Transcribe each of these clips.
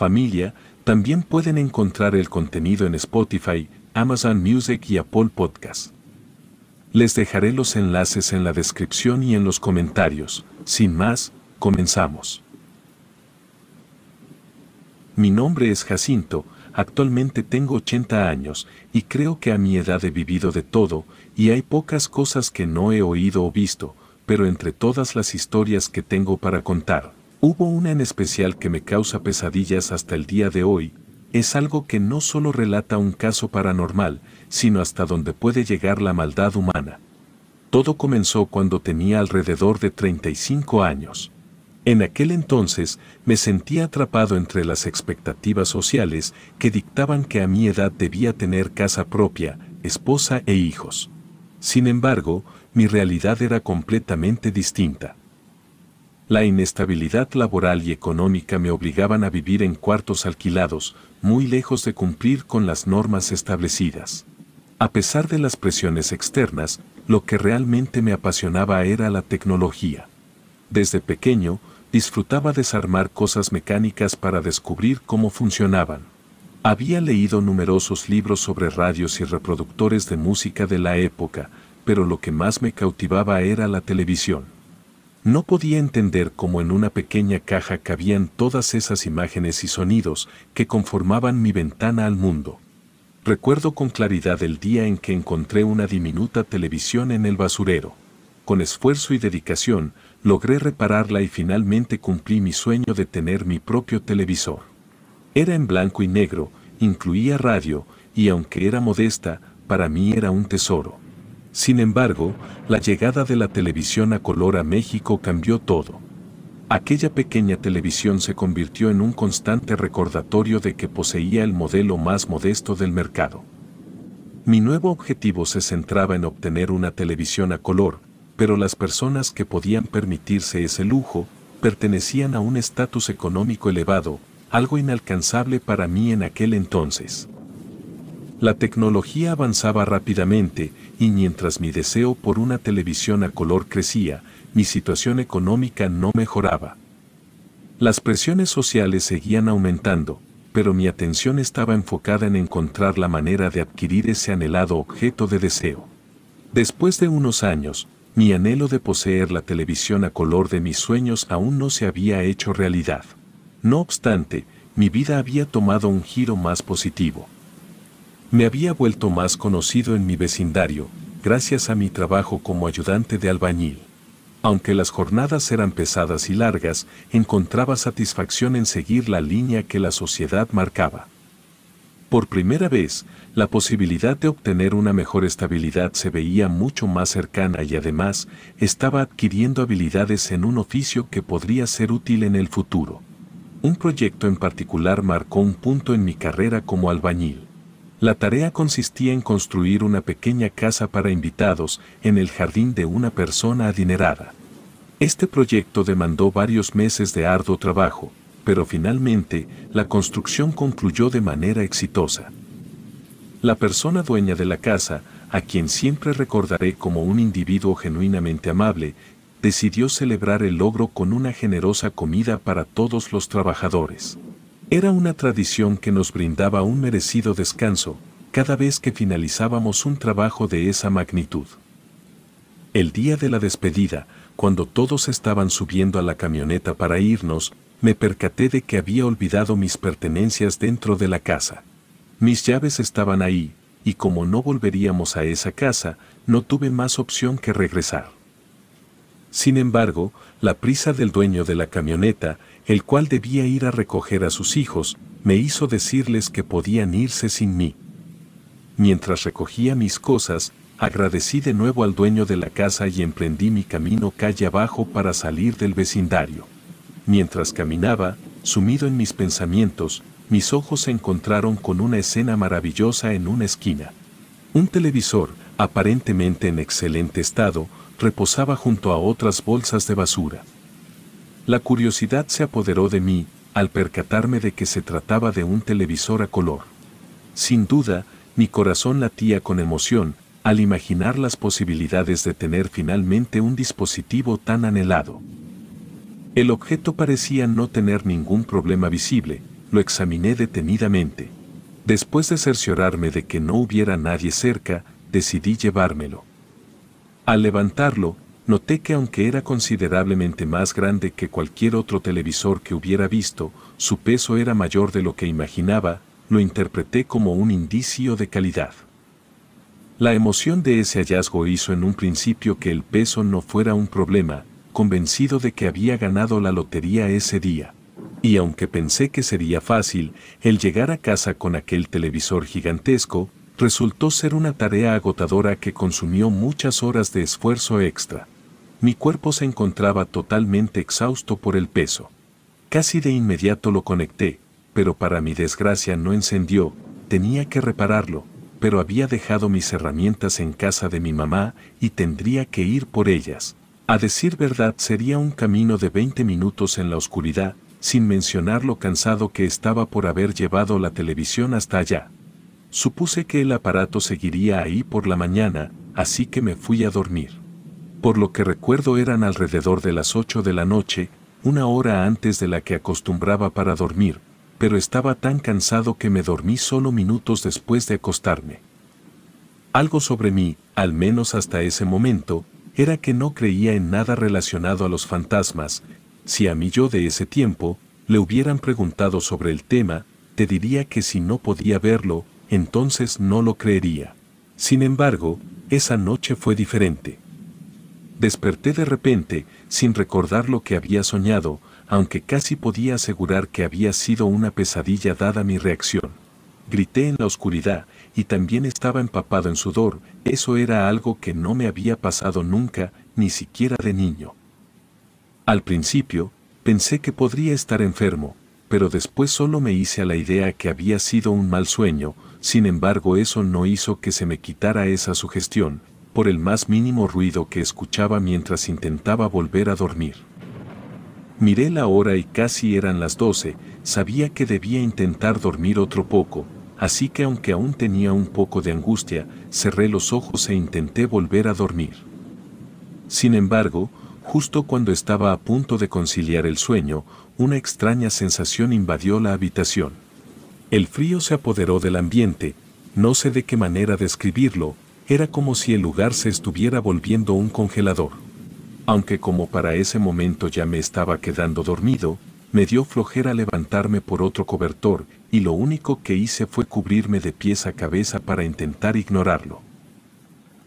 Familia, también pueden encontrar el contenido en Spotify, Amazon Music y Apple Podcasts. Les dejaré los enlaces en la descripción y en los comentarios. Sin más, comenzamos. Mi nombre es Jacinto, actualmente tengo 80 años y creo que a mi edad he vivido de todo y hay pocas cosas que no he oído o visto, pero entre todas las historias que tengo para contar, hubo una en especial que me causa pesadillas hasta el día de hoy. Es algo que no solo relata un caso paranormal, sino hasta donde puede llegar la maldad humana. Todo comenzó cuando tenía alrededor de 35 años. En aquel entonces me sentía atrapado entre las expectativas sociales que dictaban que a mi edad debía tener casa propia, esposa e hijos. Sin embargo, mi realidad era completamente distinta. La inestabilidad laboral y económica me obligaban a vivir en cuartos alquilados, muy lejos de cumplir con las normas establecidas. A pesar de las presiones externas, lo que realmente me apasionaba era la tecnología. Desde pequeño, disfrutaba desarmar cosas mecánicas para descubrir cómo funcionaban. Había leído numerosos libros sobre radios y reproductores de música de la época, pero lo que más me cautivaba era la televisión. No podía entender cómo en una pequeña caja cabían todas esas imágenes y sonidos que conformaban mi ventana al mundo. Recuerdo con claridad el día en que encontré una diminuta televisión en el basurero. Con esfuerzo y dedicación, logré repararla y finalmente cumplí mi sueño de tener mi propio televisor. Era en blanco y negro, incluía radio, y aunque era modesta, para mí era un tesoro. Sin embargo, la llegada de la televisión a color a México cambió todo. Aquella pequeña televisión se convirtió en un constante recordatorio de que poseía el modelo más modesto del mercado. Mi nuevo objetivo se centraba en obtener una televisión a color, pero las personas que podían permitirse ese lujo pertenecían a un estatus económico elevado, algo inalcanzable para mí en aquel entonces. La tecnología avanzaba rápidamente y mientras mi deseo por una televisión a color crecía, mi situación económica no mejoraba. Las presiones sociales seguían aumentando, pero mi atención estaba enfocada en encontrar la manera de adquirir ese anhelado objeto de deseo. Después de unos años, mi anhelo de poseer la televisión a color de mis sueños aún no se había hecho realidad. No obstante, mi vida había tomado un giro más positivo. Me había vuelto más conocido en mi vecindario, gracias a mi trabajo como ayudante de albañil. Aunque las jornadas eran pesadas y largas, encontraba satisfacción en seguir la línea que la sociedad marcaba. Por primera vez, la posibilidad de obtener una mejor estabilidad se veía mucho más cercana y además, estaba adquiriendo habilidades en un oficio que podría ser útil en el futuro. Un proyecto en particular marcó un punto en mi carrera como albañil. La tarea consistía en construir una pequeña casa para invitados en el jardín de una persona adinerada. Este proyecto demandó varios meses de arduo trabajo, pero finalmente la construcción concluyó de manera exitosa. La persona dueña de la casa, a quien siempre recordaré como un individuo genuinamente amable, decidió celebrar el logro con una generosa comida para todos los trabajadores. Era una tradición que nos brindaba un merecido descanso cada vez que finalizábamos un trabajo de esa magnitud. El día de la despedida, cuando todos estaban subiendo a la camioneta para irnos, me percaté de que había olvidado mis pertenencias dentro de la casa. Mis llaves estaban ahí, y como no volveríamos a esa casa, no tuve más opción que regresar. Sin embargo, la prisa del dueño de la camioneta, el cual debía ir a recoger a sus hijos, me hizo decirles que podían irse sin mí. Mientras recogía mis cosas, agradecí de nuevo al dueño de la casa y emprendí mi camino calle abajo para salir del vecindario. Mientras caminaba, sumido en mis pensamientos, mis ojos se encontraron con una escena maravillosa en una esquina. Un televisor, aparentemente en excelente estado, reposaba junto a otras bolsas de basura. La curiosidad se apoderó de mí, al percatarme de que se trataba de un televisor a color. Sin duda, mi corazón latía con emoción, al imaginar las posibilidades de tener finalmente un dispositivo tan anhelado. El objeto parecía no tener ningún problema visible, lo examiné detenidamente. Después de cerciorarme de que no hubiera nadie cerca, decidí llevármelo. Al levantarlo, noté que aunque era considerablemente más grande que cualquier otro televisor que hubiera visto, su peso era mayor de lo que imaginaba. Lo interpreté como un indicio de calidad. La emoción de ese hallazgo hizo en un principio que el peso no fuera un problema, convencido de que había ganado la lotería ese día. Y aunque pensé que sería fácil, el llegar a casa con aquel televisor gigantesco, resultó ser una tarea agotadora que consumió muchas horas de esfuerzo extra. Mi cuerpo se encontraba totalmente exhausto por el peso. Casi de inmediato lo conecté, pero para mi desgracia no encendió. Tenía que repararlo, pero había dejado mis herramientas en casa de mi mamá y tendría que ir por ellas. A decir verdad, sería un camino de 20 minutos en la oscuridad, sin mencionar lo cansado que estaba por haber llevado la televisión hasta allá. Supuse que el aparato seguiría ahí por la mañana, así que me fui a dormir. Por lo que recuerdo eran alrededor de las 8 de la noche, una hora antes de la que acostumbraba para dormir, pero estaba tan cansado que me dormí solo minutos después de acostarme. Algo sobre mí, al menos hasta ese momento, era que no creía en nada relacionado a los fantasmas. Si a mí yo de ese tiempo le hubieran preguntado sobre el tema, te diría que si no podía verlo, entonces no lo creería. Sin embargo, esa noche fue diferente. Desperté de repente, sin recordar lo que había soñado, aunque casi podía asegurar que había sido una pesadilla dada mi reacción. Grité en la oscuridad, y también estaba empapado en sudor. Eso era algo que no me había pasado nunca, ni siquiera de niño. Al principio, pensé que podría estar enfermo, pero después solo me hice a la idea que había sido un mal sueño. Sin embargo, eso no hizo que se me quitara esa sugestión, por el más mínimo ruido que escuchaba mientras intentaba volver a dormir. Miré la hora y casi eran las 12, sabía que debía intentar dormir otro poco, así que aunque aún tenía un poco de angustia, cerré los ojos e intenté volver a dormir. Sin embargo, justo cuando estaba a punto de conciliar el sueño, una extraña sensación invadió la habitación. El frío se apoderó del ambiente, no sé de qué manera describirlo, era como si el lugar se estuviera volviendo un congelador. Aunque como para ese momento ya me estaba quedando dormido, me dio flojera levantarme por otro cobertor, y lo único que hice fue cubrirme de pies a cabeza para intentar ignorarlo.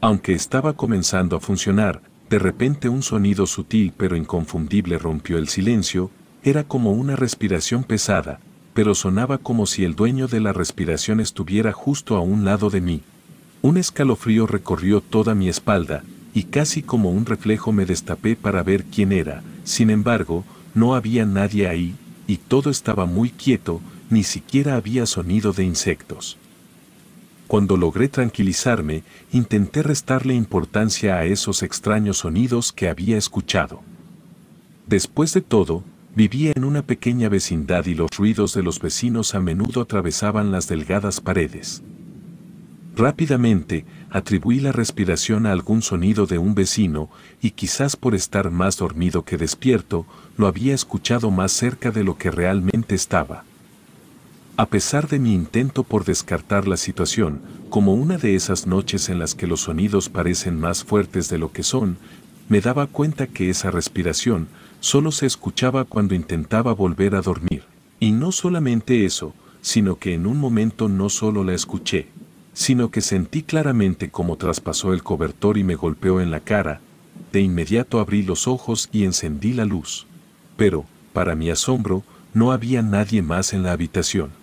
Aunque estaba comenzando a funcionar, de repente un sonido sutil pero inconfundible rompió el silencio. Era como una respiración pesada, pero sonaba como si el dueño de la respiración estuviera justo a un lado de mí. Un escalofrío recorrió toda mi espalda, y casi como un reflejo me destapé para ver quién era. Sin embargo, no había nadie ahí, y todo estaba muy quieto, ni siquiera había sonido de insectos. Cuando logré tranquilizarme, intenté restarle importancia a esos extraños sonidos que había escuchado. Después de todo, vivía en una pequeña vecindad y los ruidos de los vecinos a menudo atravesaban las delgadas paredes. Rápidamente, atribuí la respiración a algún sonido de un vecino, y quizás por estar más dormido que despierto, lo había escuchado más cerca de lo que realmente estaba. A pesar de mi intento por descartar la situación, como una de esas noches en las que los sonidos parecen más fuertes de lo que son, me daba cuenta que esa respiración solo se escuchaba cuando intentaba volver a dormir. Y no solamente eso, sino que en un momento no solo la escuché, sino que sentí claramente cómo traspasó el cobertor y me golpeó en la cara. De inmediato abrí los ojos y encendí la luz. Pero, para mi asombro, no había nadie más en la habitación.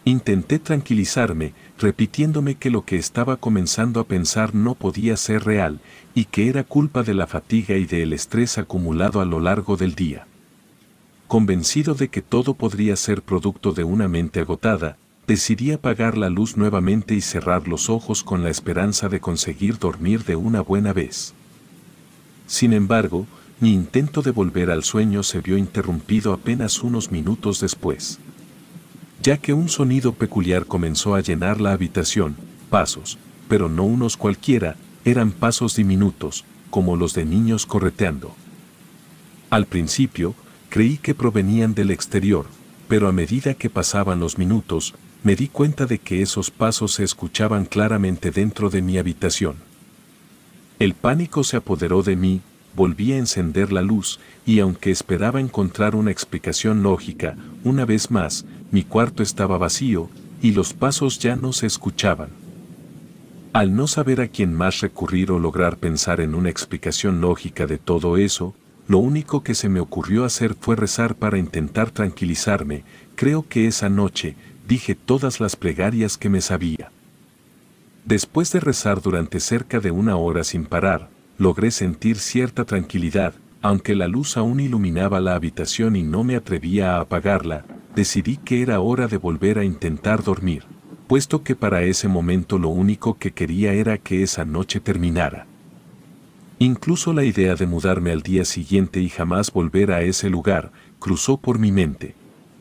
Intenté tranquilizarme, repitiéndome que lo que estaba comenzando a pensar no podía ser real, y que era culpa de la fatiga y del estrés acumulado a lo largo del día. Convencido de que todo podría ser producto de una mente agotada, decidí apagar la luz nuevamente y cerrar los ojos con la esperanza de conseguir dormir de una buena vez. Sin embargo, mi intento de volver al sueño se vio interrumpido apenas unos minutos después, ya que un sonido peculiar comenzó a llenar la habitación. Pasos, pero no unos cualquiera, eran pasos diminutos, como los de niños correteando. Al principio, creí que provenían del exterior, pero a medida que pasaban los minutos, me di cuenta de que esos pasos se escuchaban claramente dentro de mi habitación. El pánico se apoderó de mí, volví a encender la luz, y aunque esperaba encontrar una explicación lógica, una vez más, mi cuarto estaba vacío, y los pasos ya no se escuchaban. Al no saber a quién más recurrir o lograr pensar en una explicación lógica de todo eso, lo único que se me ocurrió hacer fue rezar para intentar tranquilizarme. Creo que esa noche dije todas las plegarias que me sabía. Después de rezar durante cerca de 1 hora sin parar, logré sentir cierta tranquilidad, aunque la luz aún iluminaba la habitación y no me atrevía a apagarla. Decidí que era hora de volver a intentar dormir, puesto que para ese momento lo único que quería era que esa noche terminara. Incluso la idea de mudarme al día siguiente y jamás volver a ese lugar cruzó por mi mente.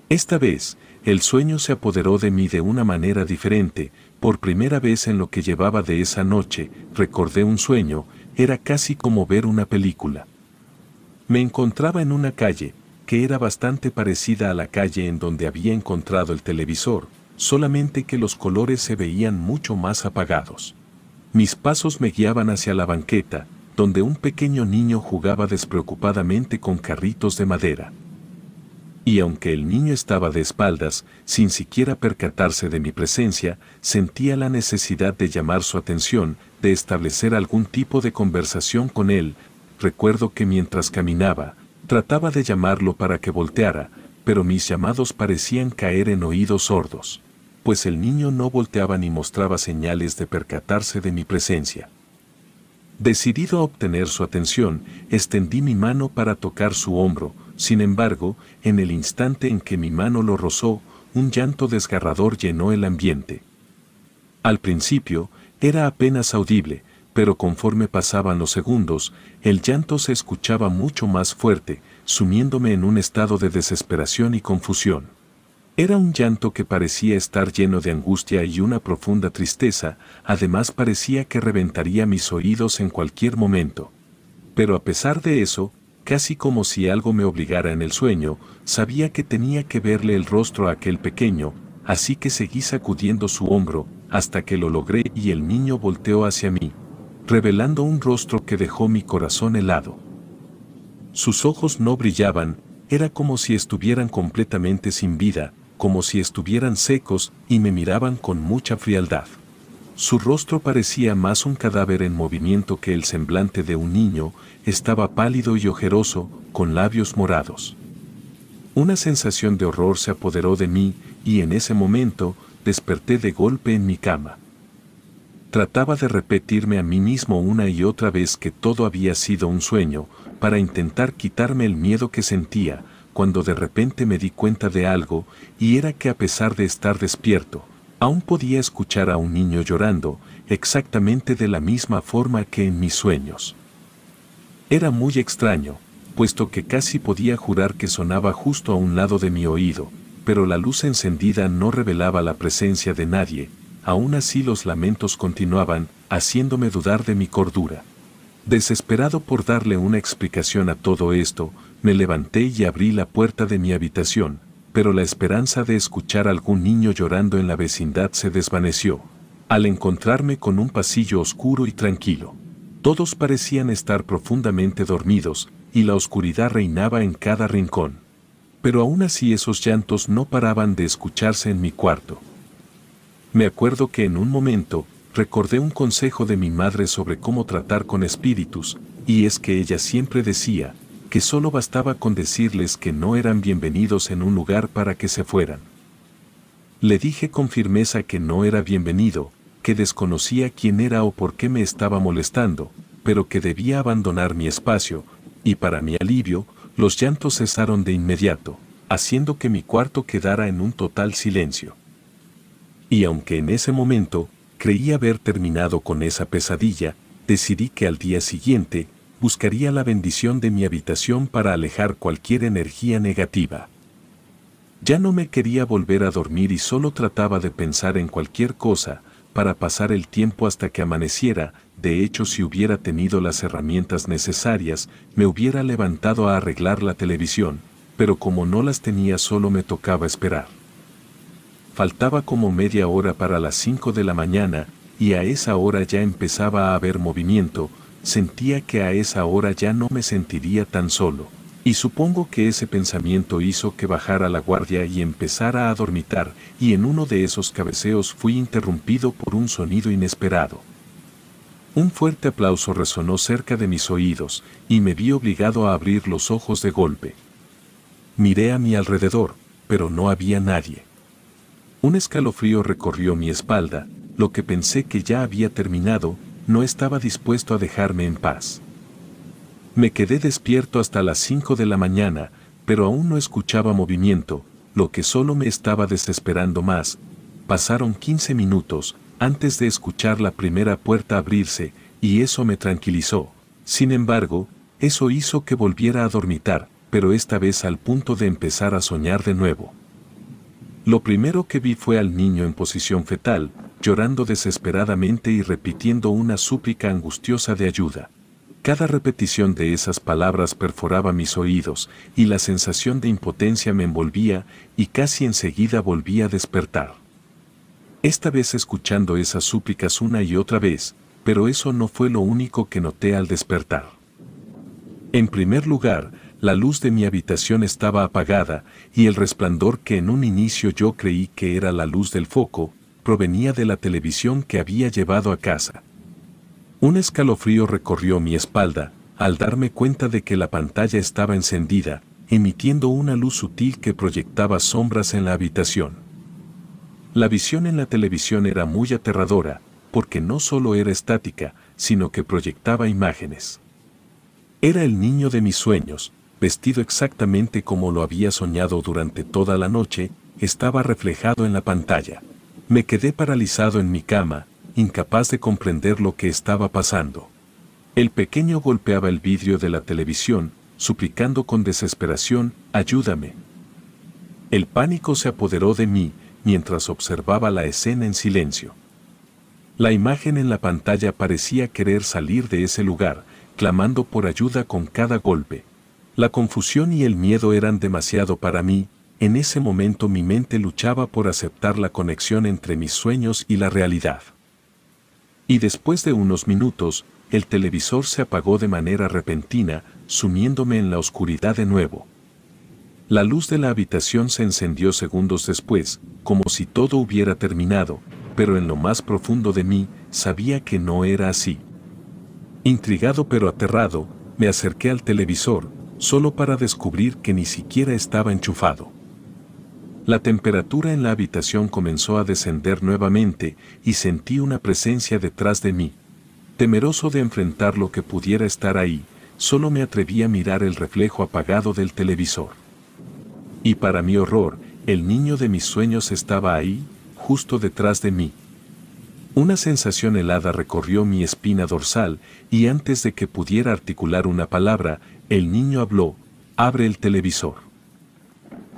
Esta vez, el sueño se apoderó de mí de una manera diferente. Por primera vez en lo que llevaba de esa noche, recordé un sueño. Era casi como ver una película. Me encontraba en una calle, que era bastante parecida a la calle en donde había encontrado el televisor, solamente que los colores se veían mucho más apagados. Mis pasos me guiaban hacia la banqueta, donde un pequeño niño jugaba despreocupadamente con carritos de madera. Y aunque el niño estaba de espaldas, sin siquiera percatarse de mi presencia, sentía la necesidad de llamar su atención, de establecer algún tipo de conversación con él. Recuerdo que mientras caminaba, trataba de llamarlo para que volteara, pero mis llamados parecían caer en oídos sordos, pues el niño no volteaba ni mostraba señales de percatarse de mi presencia. Decidido a obtener su atención, extendí mi mano para tocar su hombro. Sin embargo, en el instante en que mi mano lo rozó, un llanto desgarrador llenó el ambiente. Al principio, era apenas audible, pero conforme pasaban los segundos, el llanto se escuchaba mucho más fuerte, sumiéndome en un estado de desesperación y confusión. Era un llanto que parecía estar lleno de angustia y una profunda tristeza, además parecía que reventaría mis oídos en cualquier momento. Pero a pesar de eso, casi como si algo me obligara en el sueño, sabía que tenía que verle el rostro a aquel pequeño, así que seguí sacudiendo su hombro, hasta que lo logré y el niño volteó hacia mí, revelando un rostro que dejó mi corazón helado. Sus ojos no brillaban, era como si estuvieran completamente sin vida, como si estuvieran secos, y me miraban con mucha frialdad. Su rostro parecía más un cadáver en movimiento que el semblante de un niño. Estaba pálido y ojeroso, con labios morados. Una sensación de horror se apoderó de mí, y en ese momento, desperté de golpe en mi cama. Trataba de repetirme a mí mismo una y otra vez que todo había sido un sueño, para intentar quitarme el miedo que sentía, cuando de repente me di cuenta de algo, y era que a pesar de estar despierto, aún podía escuchar a un niño llorando, exactamente de la misma forma que en mis sueños. Era muy extraño, puesto que casi podía jurar que sonaba justo a un lado de mi oído, pero la luz encendida no revelaba la presencia de nadie. Aún así los lamentos continuaban, haciéndome dudar de mi cordura. Desesperado por darle una explicación a todo esto, me levanté y abrí la puerta de mi habitación, pero la esperanza de escuchar a algún niño llorando en la vecindad se desvaneció, al encontrarme con un pasillo oscuro y tranquilo. Todos parecían estar profundamente dormidos, y la oscuridad reinaba en cada rincón. Pero aún así esos llantos no paraban de escucharse en mi cuarto. Me acuerdo que en un momento, recordé un consejo de mi madre sobre cómo tratar con espíritus, y es que ella siempre decía que solo bastaba con decirles que no eran bienvenidos en un lugar para que se fueran. Le dije con firmeza que no era bienvenido, que desconocía quién era o por qué me estaba molestando, pero que debía abandonar mi espacio, y para mi alivio, los llantos cesaron de inmediato, haciendo que mi cuarto quedara en un total silencio. Y aunque en ese momento creí haber terminado con esa pesadilla, decidí que al día siguiente buscaría la bendición de mi habitación para alejar cualquier energía negativa. Ya no me quería volver a dormir y solo trataba de pensar en cualquier cosa para pasar el tiempo hasta que amaneciera. De hecho, si hubiera tenido las herramientas necesarias, me hubiera levantado a arreglar la televisión, pero como no las tenía solo me tocaba esperar. Faltaba como media hora para las 5 de la mañana, y a esa hora ya empezaba a haber movimiento. Sentía que a esa hora ya no me sentiría tan solo. Y supongo que ese pensamiento hizo que bajara la guardia y empezara a dormitar, y en uno de esos cabeceos fui interrumpido por un sonido inesperado. Un fuerte aplauso resonó cerca de mis oídos, y me vi obligado a abrir los ojos de golpe. Miré a mi alrededor, pero no había nadie. Un escalofrío recorrió mi espalda, lo que pensé que ya había terminado, no estaba dispuesto a dejarme en paz. Me quedé despierto hasta las 5 de la mañana, pero aún no escuchaba movimiento, lo que solo me estaba desesperando más. Pasaron 15 minutos antes de escuchar la primera puerta abrirse, y eso me tranquilizó. Sin embargo, eso hizo que volviera a dormitar, pero esta vez al punto de empezar a soñar de nuevo. Lo primero que vi fue al niño en posición fetal, llorando desesperadamente y repitiendo una súplica angustiosa de ayuda. Cada repetición de esas palabras perforaba mis oídos, y la sensación de impotencia me envolvía, y casi enseguida volví a despertar. Esta vez escuchando esas súplicas una y otra vez, pero eso no fue lo único que noté al despertar. En primer lugar, la luz de mi habitación estaba apagada, y el resplandor que en un inicio yo creí que era la luz del foco, provenía de la televisión que había llevado a casa. Un escalofrío recorrió mi espalda, al darme cuenta de que la pantalla estaba encendida, emitiendo una luz sutil que proyectaba sombras en la habitación. La visión en la televisión era muy aterradora, porque no solo era estática, sino que proyectaba imágenes. Era el niño de mis sueños, vestido exactamente como lo había soñado durante toda la noche, estaba reflejado en la pantalla. Me quedé paralizado en mi cama, incapaz de comprender lo que estaba pasando. El pequeño golpeaba el vidrio de la televisión, suplicando con desesperación, «Ayúdame». El pánico se apoderó de mí, mientras observaba la escena en silencio. La imagen en la pantalla parecía querer salir de ese lugar, clamando por ayuda con cada golpe. La confusión y el miedo eran demasiado para mí. En ese momento mi mente luchaba por aceptar la conexión entre mis sueños y la realidad. Y después de unos minutos, el televisor se apagó de manera repentina, sumiéndome en la oscuridad de nuevo. La luz de la habitación se encendió segundos después, como si todo hubiera terminado, pero en lo más profundo de mí, sabía que no era así. Intrigado pero aterrado, me acerqué al televisor, solo para descubrir que ni siquiera estaba enchufado. La temperatura en la habitación comenzó a descender nuevamente y sentí una presencia detrás de mí. Temeroso de enfrentar lo que pudiera estar ahí, solo me atreví a mirar el reflejo apagado del televisor. Y para mi horror, el niño de mis sueños estaba ahí, justo detrás de mí. Una sensación helada recorrió mi espina dorsal y antes de que pudiera articular una palabra, el niño habló: «Abre el televisor».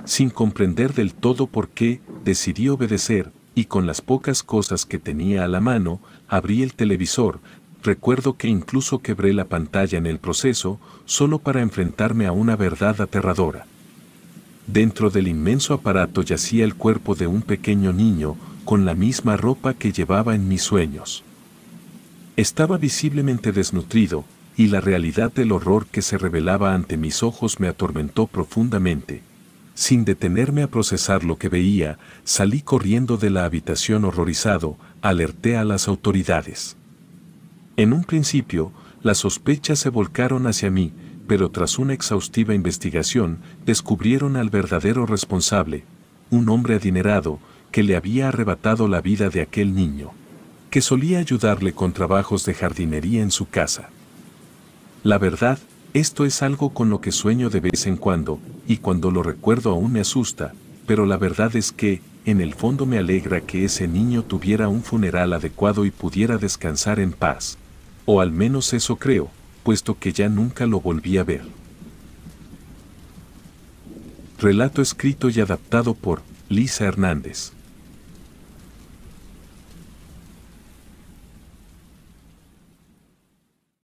Sin comprender del todo por qué, decidí obedecer, y con las pocas cosas que tenía a la mano, abrí el televisor. Recuerdo que incluso quebré la pantalla en el proceso, solo para enfrentarme a una verdad aterradora. Dentro del inmenso aparato yacía el cuerpo de un pequeño niño, con la misma ropa que llevaba en mis sueños. Estaba visiblemente desnutrido, y la realidad del horror que se revelaba ante mis ojos me atormentó profundamente. Sin detenerme a procesar lo que veía, salí corriendo de la habitación horrorizado, alerté a las autoridades. En un principio, las sospechas se volcaron hacia mí, pero tras una exhaustiva investigación, descubrieron al verdadero responsable, un hombre adinerado, que le había arrebatado la vida de aquel niño, que solía ayudarle con trabajos de jardinería en su casa. La verdad, esto es algo con lo que sueño de vez en cuando, y cuando lo recuerdo aún me asusta, pero la verdad es que, en el fondo me alegra que ese niño tuviera un funeral adecuado y pudiera descansar en paz. O al menos eso creo, puesto que ya nunca lo volví a ver. Relato escrito y adaptado por Lisa Hernández.